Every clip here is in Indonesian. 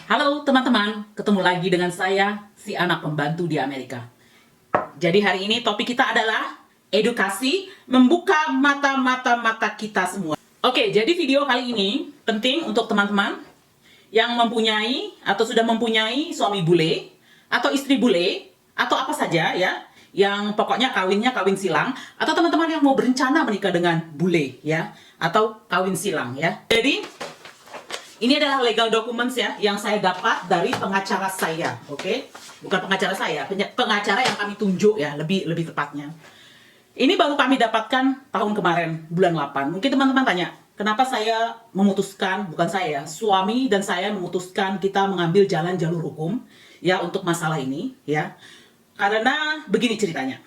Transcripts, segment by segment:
Halo teman-teman, ketemu lagi dengan saya, si anak pembantu di Amerika. Jadi hari ini topik kita adalah edukasi membuka mata kita semua. Oke, jadi video kali ini penting untuk teman-teman yang mempunyai atau sudah mempunyai suami bule atau istri bule atau apa saja ya, yang pokoknya kawinnya kawin silang, atau teman-teman yang mau berencana menikah dengan bule ya, atau kawin silang ya. Jadi ini adalah legal documents ya, yang saya dapat dari pengacara saya, oke? Bukan pengacara saya, pengacara yang kami tunjuk ya, lebih tepatnya. Ini baru kami dapatkan tahun kemarin, bulan 8. Mungkin teman-teman tanya, kenapa saya memutuskan, bukan saya, suami dan saya memutuskan kita mengambil jalan jalur hukum ya untuk masalah ini ya. Karena begini ceritanya.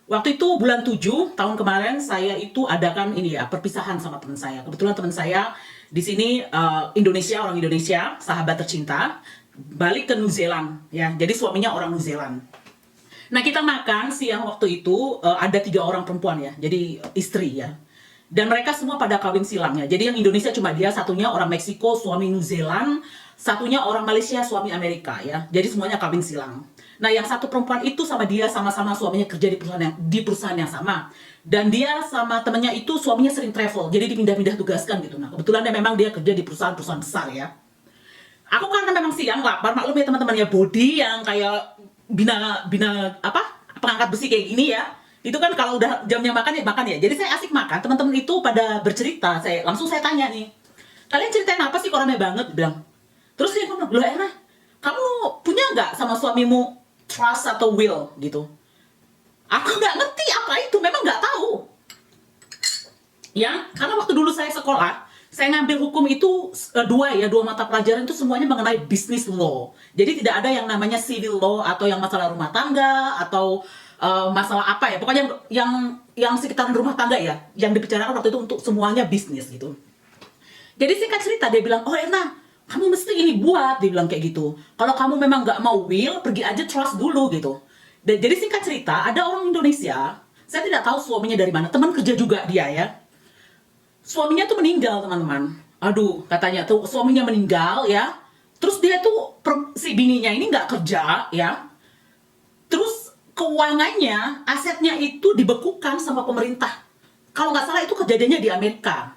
Waktu itu bulan 7 tahun kemarin saya itu adakan ini ya, perpisahan sama teman saya. Kebetulan teman saya di sini Indonesia, orang Indonesia, sahabat tercinta, balik ke New Zealand ya. Jadi suaminya orang New Zealand. Nah, kita makan siang waktu itu ada 3 orang perempuan ya. Jadi istri ya. Dan mereka semua pada kawin silang ya. Jadi yang Indonesia cuma dia, satunya orang Meksiko, suami New Zealand, satunya orang Malaysia, suami Amerika ya. Jadi semuanya kawin silang. Nah, yang satu perempuan itu sama dia sama-sama suaminya kerja di perusahaan yang sama. Dan dia sama temennya itu suaminya sering travel, jadi dipindah-pindah tugaskan gitu. Nah, kebetulan dia kerja di perusahaan-perusahaan besar ya. Aku karena memang siang lapar, maklum ya teman-teman ya, body yang kayak bina apa? Pengangkat besi kayak gini ya. Itu kan kalau udah jamnya makan ya. Jadi saya asik makan, teman-teman itu pada bercerita, langsung saya tanya nih. Kalian ceritain apa sih kok rame banget? Bilang. Terus dia ngomong, "Loh Erna, kamu punya nggak sama suamimu trust atau will gitu?" Aku nggak ngerti apa itu, memang nggak tahu. Ya, karena waktu dulu saya sekolah, saya ngambil hukum itu dua mata pelajaran itu semuanya mengenai business law. Jadi tidak ada yang namanya civil law atau yang masalah rumah tangga atau masalah apa ya, pokoknya yang sekitaran rumah tangga ya, yang dibicarakan waktu itu untuk semuanya bisnis gitu. Jadi singkat cerita dia bilang, "Oh Erna, kamu mesti ini buat," dia bilang kayak gitu. "Kalau kamu memang nggak mau will, pergi aja trust dulu," gitu. Dan jadi singkat cerita, ada orang Indonesia, saya tidak tahu suaminya dari mana, teman kerja juga dia ya. Suaminya tuh meninggal teman-teman. Aduh, katanya tuh suaminya meninggal ya. Terus dia tuh, si bininya ini nggak kerja ya. Terus keuangannya, asetnya itu dibekukan sama pemerintah. Kalau nggak salah itu kejadiannya di Amerika.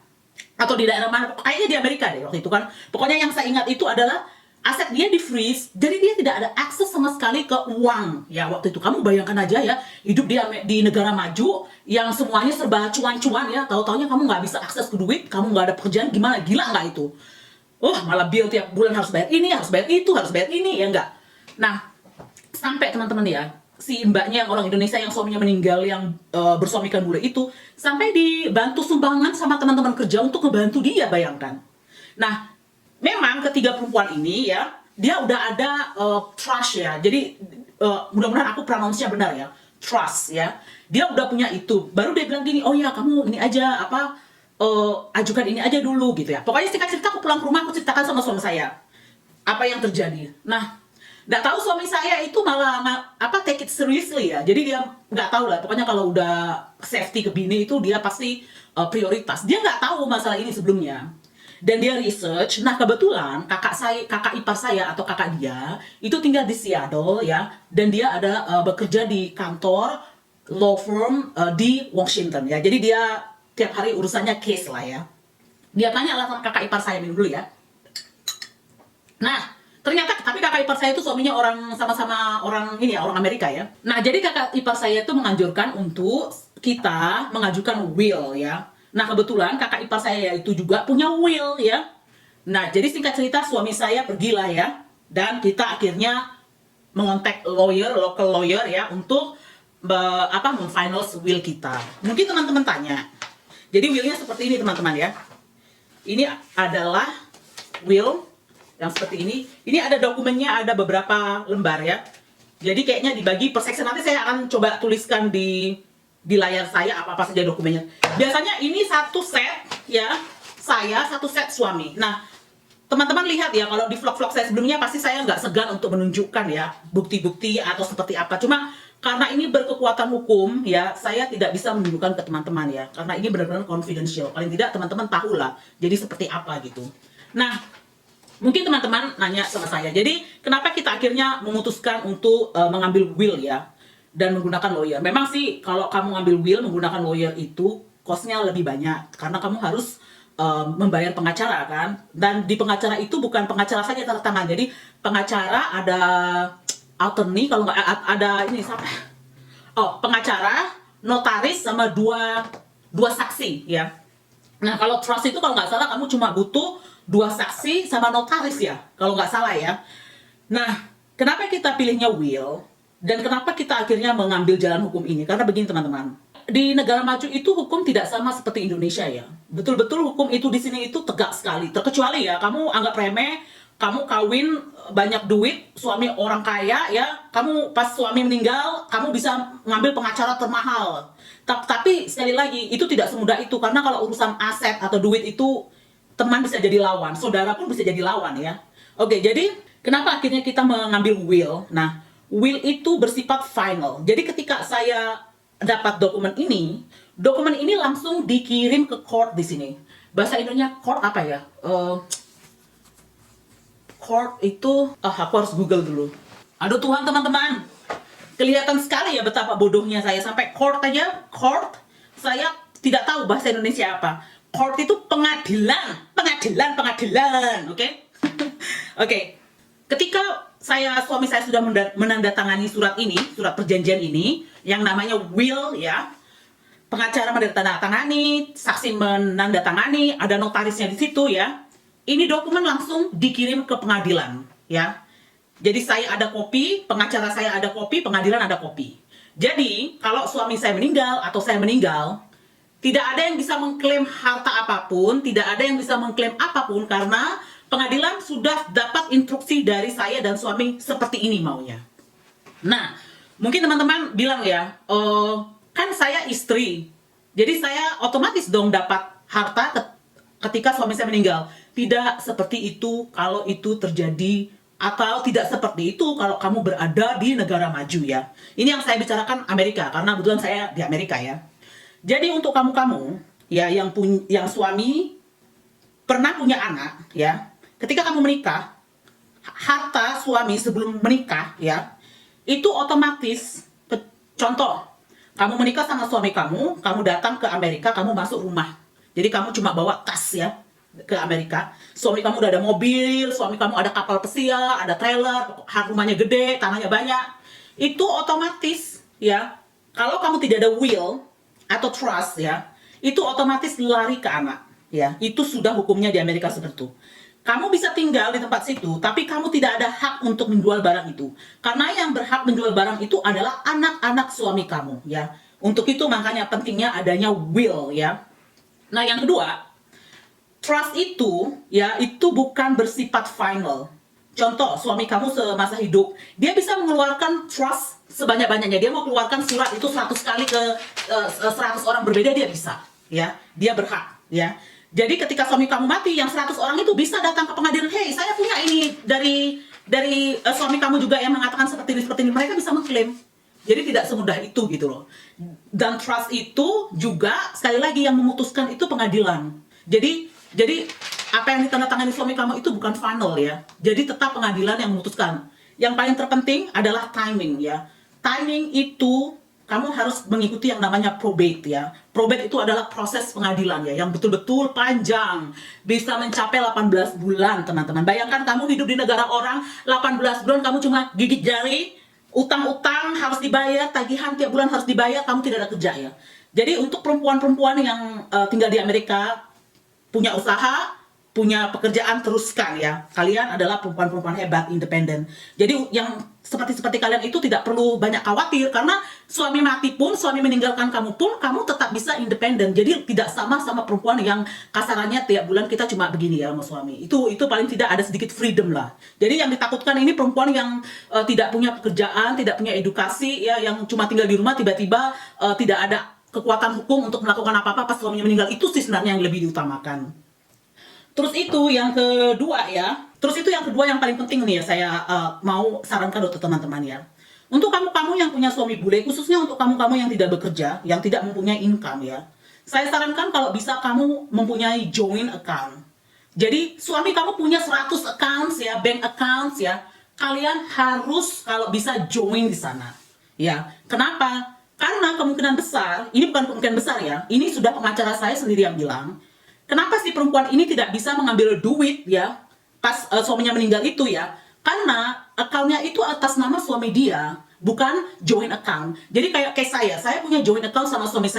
Atau di daerah mana, kayaknya di Amerika deh waktu itu kan. Pokoknya yang saya ingat itu adalah aset dia di freeze, jadi dia tidak ada akses sama sekali ke uang ya waktu itu. Kamu bayangkan aja ya, hidup di negara maju yang semuanya serba cuan-cuan ya, tahu-taunya kamu nggak bisa akses ke duit, kamu nggak ada pekerjaan, gimana, gila nggak itu? Malah bill tiap bulan harus bayar ini, harus bayar itu, harus bayar ini, ya nggak? Nah, sampai teman-teman ya, si mbaknya yang orang Indonesia yang suaminya meninggal, yang bersuamikan bule itu, sampai dibantu sumbangan sama teman-teman kerja untuk ngebantu dia, bayangkan. Nah, memang ketiga perempuan ini ya, dia udah ada trust ya. Jadi mudah-mudahan aku pronounce-nya benar ya. Trust ya. Dia udah punya itu. Baru dia bilang gini, "Oh ya, kamu ini aja apa ajukan ini aja dulu," gitu ya. Pokoknya singkat cerita, aku pulang ke rumah, aku ceritakan sama suami saya apa yang terjadi. Nah, nggak tahu suami saya itu malah take it seriously ya. Jadi dia nggak tahu lah. Pokoknya kalau udah safety ke bini itu dia pasti prioritas. Dia nggak tahu masalah ini sebelumnya. Dan dia research. Nah, kebetulan kakak ipar saya atau kakak dia itu tinggal di Seattle ya, dan dia ada bekerja di kantor law firm di Washington ya. Jadi dia tiap hari urusannya case lah ya. Dia tanya lah sama kakak ipar saya, minum dulu ya. Nah, ternyata tapi kakak ipar saya itu suaminya sama-sama orang ini ya, orang Amerika ya. Nah, jadi kakak ipar saya itu menganjurkan untuk kita mengajukan will ya. Nah, kebetulan kakak ipar saya itu juga punya will ya. Nah, jadi singkat cerita suami saya pergilah ya, dan kita akhirnya mengontak local lawyer ya untuk memfinalize will kita. Mungkin teman-teman tanya. Jadi willnya seperti ini teman-teman ya. Ini adalah will yang seperti ini. Ini ada dokumennya, ada beberapa lembar ya. Jadi kayaknya dibagi per section. Nanti saya akan coba tuliskan di layar saya apa saja dokumennya. Biasanya ini satu set ya, saya satu set suami. Nah, teman-teman lihat ya, kalau di vlog-vlog saya sebelumnya pasti saya nggak segan untuk menunjukkan ya bukti-bukti atau seperti apa. Cuma karena ini berkekuatan hukum ya, saya tidak bisa menunjukkan ke teman-teman ya, karena ini benar-benar confidential. Paling tidak teman-teman tahu lah jadi seperti apa gitu. Nah, Mungkin teman-teman nanya sama saya, jadi kenapa kita akhirnya memutuskan untuk mengambil will ya, dan menggunakan lawyer. Memang sih kalau kamu ngambil will menggunakan lawyer itu cost-nya lebih banyak, karena kamu harus membayar pengacara kan, dan di pengacara itu bukan pengacara saja tanda tangan, jadi pengacara ada attorney, kalau nggak ada ini siapa? Oh, pengacara, notaris, sama dua saksi ya. Nah, kalau trust itu kalau nggak salah kamu cuma butuh 2 saksi sama notaris ya, kalau nggak salah ya. Nah, kenapa kita pilihnya will dan kenapa kita akhirnya mengambil jalan hukum ini? Karena begini teman-teman, di negara maju itu hukum tidak sama seperti Indonesia ya. Betul-betul hukum itu di sini itu tegak sekali. Terkecuali ya, kamu anggap remeh, kamu kawin banyak duit, suami orang kaya ya, kamu pas suami meninggal, kamu bisa ngambil pengacara termahal. Tapi sekali lagi, itu tidak semudah itu, karena kalau urusan aset atau duit itu, teman bisa jadi lawan, saudara pun bisa jadi lawan ya. Oke, jadi kenapa akhirnya kita mengambil will? Nah, will itu bersifat final. Jadi ketika saya dapat dokumen ini langsung dikirim ke court di sini. Bahasa Indonesia court apa ya? Court itu, aku harus Google dulu. Aduh Tuhan teman-teman, kelihatan sekali ya betapa bodohnya saya, sampai court aja, court, saya tidak tahu bahasa Indonesia apa. Court itu pengadilan, oke? Oke. Ketika suami saya sudah menandatangani surat ini, surat perjanjian ini, yang namanya will ya, pengacara menandatangani, saksi menandatangani, ada notarisnya di situ ya. Ini dokumen langsung dikirim ke pengadilan ya. Jadi saya ada kopi, pengacara saya ada kopi, pengadilan ada kopi. Jadi kalau suami saya meninggal atau saya meninggal, tidak ada yang bisa mengklaim harta apapun, tidak ada yang bisa mengklaim apapun, karena pengadilan sudah dapat instruksi dari saya dan suami seperti ini maunya. Nah, mungkin teman-teman bilang ya, kan saya istri, jadi saya otomatis dong dapat harta ketika suami saya meninggal. Tidak seperti itu kalau itu terjadi, atau tidak seperti itu kalau kamu berada di negara maju ya. Ini yang saya bicarakan Amerika, karena kebetulan saya di Amerika ya. Jadi untuk kamu-kamu ya yang suami pernah punya anak ya, ketika kamu menikah, harta suami sebelum menikah ya, itu otomatis, contoh, kamu menikah sama suami kamu datang ke Amerika, kamu masuk rumah. Jadi kamu cuma bawa tas ya ke Amerika. Suami kamu udah ada mobil, suami kamu ada kapal pesiar, ada trailer, rumahnya gede, tanahnya banyak. Itu otomatis ya, kalau kamu tidak ada will atau trust ya, itu otomatis lari ke anak ya. Itu sudah hukumnya di Amerika seperti itu. Kamu bisa tinggal di tempat situ, tapi kamu tidak ada hak untuk menjual barang itu, karena yang berhak menjual barang itu adalah anak-anak suami kamu ya. Untuk itu makanya pentingnya adanya will ya. Nah yang kedua, trust itu ya, itu bukan bersifat final. Contoh, suami kamu semasa hidup, dia bisa mengeluarkan trust sebanyak-banyaknya. Dia mau keluarkan surat itu 100 kali ke 100 orang berbeda, dia bisa ya, dia berhak ya. Jadi ketika suami kamu mati, yang 100 orang itu bisa datang ke pengadilan, hey saya punya ini dari suami kamu juga yang mengatakan seperti ini, mereka bisa mengklaim. Jadi tidak semudah itu gitu loh. Dan trust itu juga sekali lagi yang memutuskan itu pengadilan. Jadi apa yang ditandatangani suami kamu itu bukan final ya. Jadi tetap pengadilan yang memutuskan. Yang paling terpenting adalah timing ya. Timing itu kamu harus mengikuti yang namanya probate ya. Probate itu adalah proses pengadilan ya, yang betul-betul panjang. Bisa mencapai 18 bulan teman-teman. Bayangkan kamu hidup di negara orang, 18 bulan kamu cuma gigit jari, utang-utang harus dibayar, tagihan tiap bulan harus dibayar, kamu tidak ada kerja ya. Jadi untuk perempuan-perempuan yang tinggal di Amerika, punya usaha, punya pekerjaan, teruskan ya. Kalian adalah perempuan-perempuan hebat, independen. Jadi yang seperti kalian itu tidak perlu banyak khawatir, karena suami mati pun, suami meninggalkan kamu pun, kamu tetap bisa independen. Jadi tidak sama perempuan yang kasarannya tiap bulan kita cuma begini ya sama suami. Itu paling tidak ada sedikit freedom lah. Jadi yang ditakutkan ini perempuan yang tidak punya pekerjaan, tidak punya edukasi ya, yang cuma tinggal di rumah, tiba-tiba tidak ada kekuatan hukum untuk melakukan apa-apa pas suaminya meninggal. Itu sih sebenarnya yang lebih diutamakan. Terus itu yang kedua ya. Terus itu yang kedua yang paling penting nih ya, saya mau sarankan untuk teman-teman ya. Untuk kamu-kamu yang punya suami bule, khususnya untuk kamu-kamu yang tidak bekerja, yang tidak mempunyai income ya. Saya sarankan kalau bisa kamu mempunyai joint account. Jadi suami kamu punya 100 accounts ya, bank accounts ya, kalian harus kalau bisa join di sana. Ya, kenapa? Karena kemungkinan besar, ini bukan kemungkinan besar ya, ini sudah pengacara saya sendiri yang bilang, kenapa si perempuan ini tidak bisa mengambil duit ya, pas suaminya meninggal itu ya, karena akunnya itu atas nama suami dia, bukan joint account. Jadi kayak saya punya joint account sama suami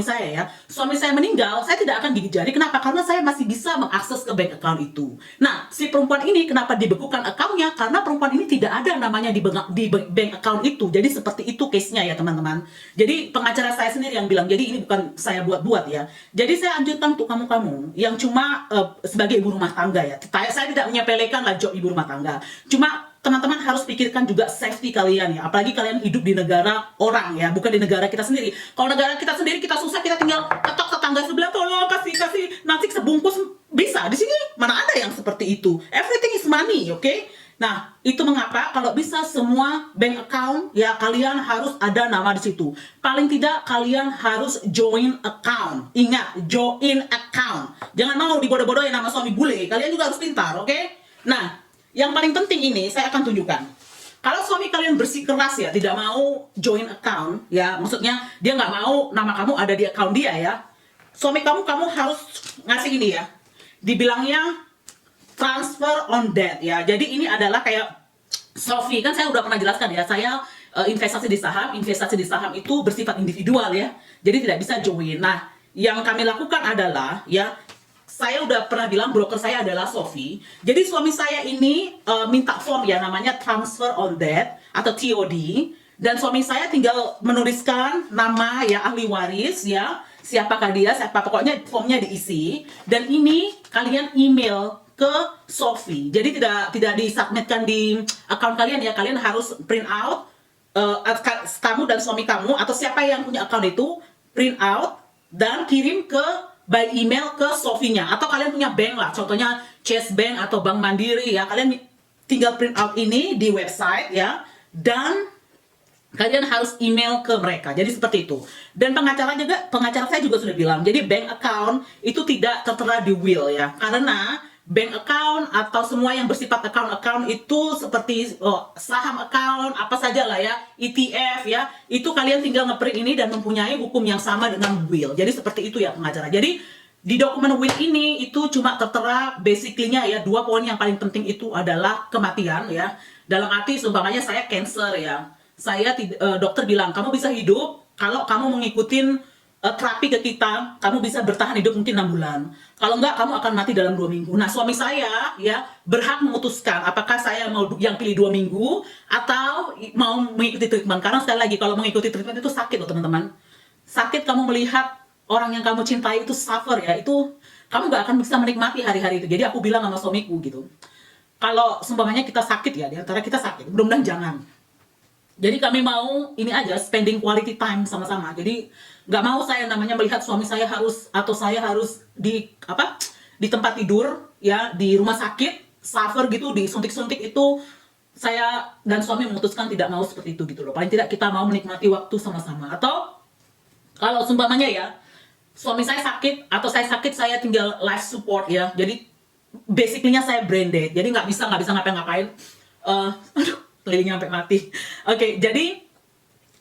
saya ya. Suami saya meninggal, saya tidak akan gigit jari. Kenapa? Karena saya masih bisa mengakses ke bank account itu. Nah, si perempuan ini kenapa dibekukan akunnya? Karena perempuan ini tidak ada namanya di bank account itu. Jadi seperti itu case-nya ya teman-teman. Jadi pengacara saya sendiri yang bilang. Jadi ini bukan saya buat-buat ya. Jadi saya anjurkan untuk kamu-kamu yang cuma sebagai ibu rumah tangga ya. Saya tidak menyepelekan lah job ibu rumah tangga. Cuma teman-teman harus pikirkan juga safety kalian ya, apalagi kalian hidup di negara orang ya, bukan di negara kita sendiri. Kalau negara kita sendiri kita susah, kita tinggal ketok tetangga sebelah, tolong kasih nasi sebungkus, bisa. Di sini mana ada yang seperti itu. Everything is money, oke? Nah, itu mengapa kalau bisa semua bank account ya kalian harus ada nama di situ. Paling tidak kalian harus join account. Ingat, join account. Jangan mau dibodoh-bodohin nama suami bule. Kalian juga harus pintar, oke? Nah, yang paling penting ini saya akan tunjukkan. Kalau suami kalian bersikeras ya, tidak mau join account ya, maksudnya dia nggak mau nama kamu ada di account dia ya. Suami kamu harus ngasih ini ya. Dibilangnya transfer on debt ya. Jadi ini adalah kayak Sophie, kan saya udah pernah jelaskan ya, saya investasi di saham itu bersifat individual ya. Jadi tidak bisa join. Nah, yang kami lakukan adalah ya, saya udah pernah bilang broker saya adalah Sophie. Jadi suami saya ini minta form ya, namanya transfer on debt atau TOD, dan suami saya tinggal menuliskan nama ya ahli waris ya, siapakah dia, pokoknya formnya diisi, dan ini kalian email ke Sophie. Jadi tidak disubmitkan di account kalian ya, kalian harus print out, kamu dan suami kamu atau siapa yang punya account itu print out dan kirim ke by email ke Sophie-nya. Atau kalian punya bank lah, contohnya Chase Bank atau Bank Mandiri ya, kalian tinggal print out ini di website ya, dan kalian harus email ke mereka. Jadi seperti itu. Dan pengacara saya juga sudah bilang, jadi bank account itu tidak tertera di will ya, karena bank account atau semua yang bersifat account itu seperti saham account, apa saja lah ya, ETF ya, itu kalian tinggal ngeprint ini dan mempunyai hukum yang sama dengan will. Jadi seperti itu ya pengacara. Jadi di dokumen will ini itu cuma tertera basically-nya ya, 2 poin yang paling penting itu adalah kematian ya. Dalam arti seumpamanya saya cancer ya, saya dokter bilang kamu bisa hidup kalau kamu mengikutin terapi ke kita, kamu bisa bertahan hidup mungkin 6 bulan. Kalau enggak, kamu akan mati dalam 2 minggu. Nah, suami saya ya berhak memutuskan apakah saya mau yang pilih 2 minggu atau mau mengikuti treatment. Karena sekali lagi, kalau mengikuti treatment itu sakit loh teman-teman. Sakit kamu melihat orang yang kamu cintai itu suffer ya, itu kamu gak akan bisa menikmati hari-hari itu. Jadi aku bilang sama suamiku gitu, kalau seumpamanya kita sakit ya, diantara kita sakit, mudah-mudahan jangan. Jadi kami mau ini aja, spending quality time sama-sama. Jadi nggak mau saya namanya melihat suami saya harus, atau saya harus di tempat tidur ya, di rumah sakit suffer gitu, disuntik-suntik. Itu saya dan suami memutuskan tidak mau seperti itu gitu loh. Paling tidak kita mau menikmati waktu sama-sama. Atau kalau seumpamanya ya suami saya sakit atau saya sakit, saya tinggal life support ya. Jadi basically-nya saya brain dead. Jadi nggak bisa ngapa-ngapain. Aduh, kelilingnya sampai mati. Oke, jadi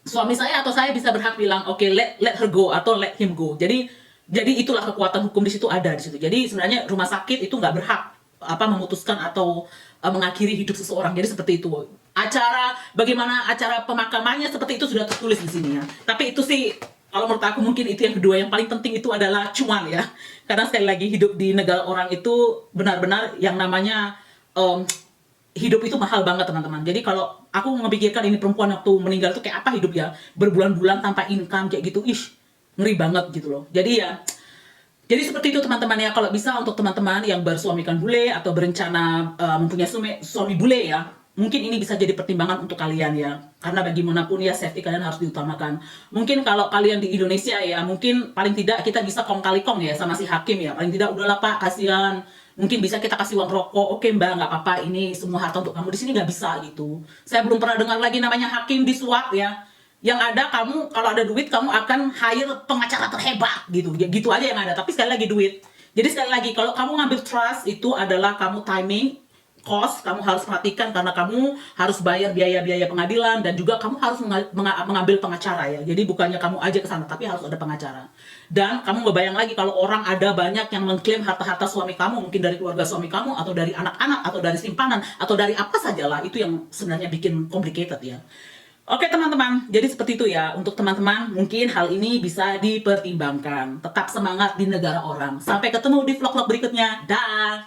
suami saya atau saya bisa berhak bilang oke, let her go atau let him go. Jadi itulah kekuatan hukum di situ, ada di situ. Jadi sebenarnya rumah sakit itu nggak berhak memutuskan atau mengakhiri hidup seseorang. Jadi seperti itu. Bagaimana acara pemakamannya seperti itu sudah tertulis di sini ya. Tapi itu sih kalau menurut aku mungkin itu yang kedua, yang paling penting itu adalah cuan ya. Karena sekali lagi hidup di negara orang itu benar-benar yang namanya hidup itu mahal banget teman-teman. Jadi kalau aku memikirkan ini perempuan waktu meninggal itu kayak apa hidup ya, berbulan-bulan tanpa income kayak gitu, ngeri banget gitu loh. Jadi seperti itu teman-teman ya. Kalau bisa untuk teman-teman yang bersuamikan bule atau berencana mempunyai suami bule ya, mungkin ini bisa jadi pertimbangan untuk kalian ya. Karena bagaimanapun ya safety kalian harus diutamakan. Mungkin kalau kalian di Indonesia ya, mungkin paling tidak kita bisa kong kali kong ya sama si hakim ya. Paling tidak udahlah Pak, kasihan. Mungkin bisa kita kasih uang rokok, oke Mbak, nggak apa-apa, ini semua harta untuk kamu. Di sini nggak bisa gitu. Saya belum pernah dengar lagi namanya hakim disuap ya. Yang ada kamu kalau ada duit kamu akan hire pengacara terhebat gitu. Ya, gitu aja yang ada. Tapi sekali lagi duit. Jadi sekali lagi, kalau kamu ngambil trust itu adalah kamu timing, cost, kamu harus perhatikan karena kamu harus bayar biaya-biaya pengadilan dan juga kamu harus mengambil pengacara ya. Jadi bukannya kamu aja ke sana, tapi harus ada pengacara. Dan kamu ngebayang lagi kalau orang ada banyak yang mengklaim harta-harta suami kamu, mungkin dari keluarga suami kamu atau dari anak-anak atau dari simpanan atau dari apa sajalah, itu yang sebenarnya bikin complicated ya. Oke teman-teman, jadi seperti itu ya. Untuk teman-teman, mungkin hal ini bisa dipertimbangkan. Tetap semangat di negara orang. Sampai ketemu di vlog-vlog berikutnya. Dah!